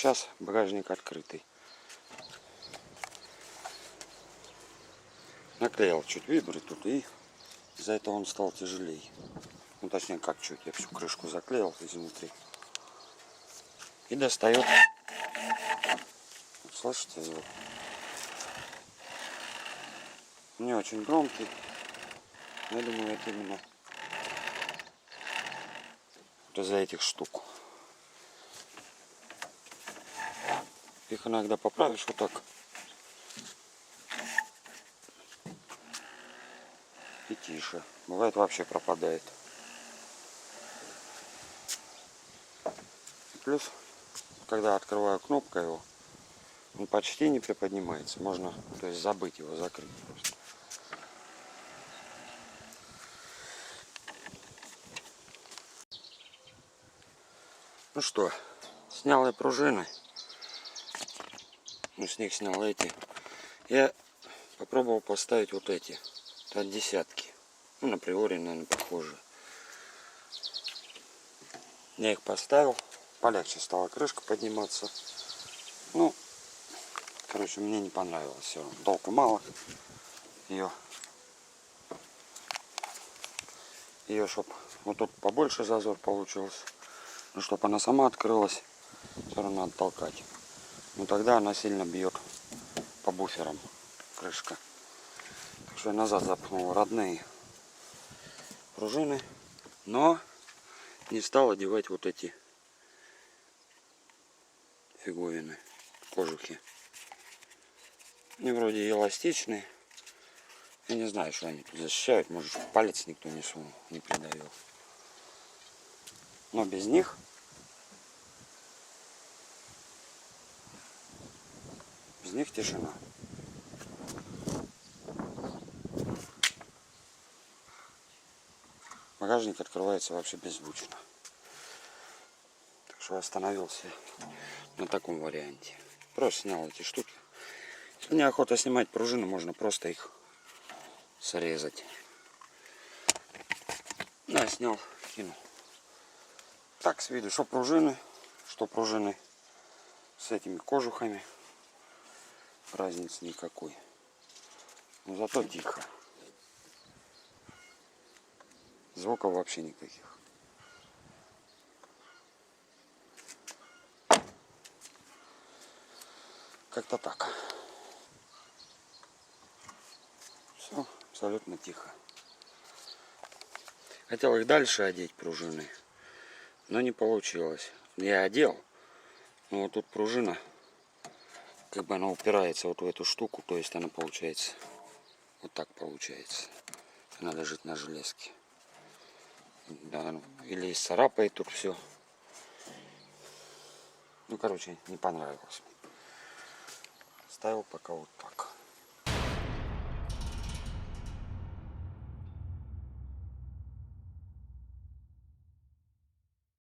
Сейчас багажник открытый. Наклеил чуть вибры тут, и из-за этого он стал тяжелее. Ну точнее как чуть, я всю крышку заклеил изнутри. И достает. Слышите звук? Не очень громкий. Но я думаю, это именно из-за этих штук. Их иногда поправишь вот так. И тише. Бывает вообще пропадает. Плюс, когда открываю кнопкой его, он почти не приподнимается. Можно, то есть, забыть его закрыть просто. Ну что, снял я пружины. Ну, с них снял эти. Я попробовал поставить вот эти. Это от десятки. Ну, на приори, наверное, похожие. Я их поставил. Полегче стала крышка подниматься. Ну, короче, мне не понравилось все. Толку мало. Ее, чтоб вот тут побольше зазор получился. Но чтобы она сама открылась, все равно надо толкать. Но тогда она сильно бьет по буферам крышка. Так что я назад запнул родные пружины. Но не стал одевать вот эти фиговины, кожухи. Они вроде эластичные. Я не знаю, что они тут защищают. Может, палец никто не сунул, не придавил. Но без них тишина. Багажник открывается вообще беззвучно. Так что остановился на таком варианте. Просто снял эти штуки. Если неохота снимать пружины, можно просто их срезать. Да, снял, кинул. Так, с виду, что пружины с этими кожухами. Разницы никакой. Но зато тихо. Звуков вообще никаких. Как-то так. Все абсолютно тихо. Хотел их дальше одеть, пружины, но не получилось. Я одел, но вот тут пружина, как бы она упирается вот в эту штуку, то есть она получается, вот так получается. Она лежит на железке. Да, или исцарапает тут все. Ну, короче, не понравилось. Ставил пока вот так.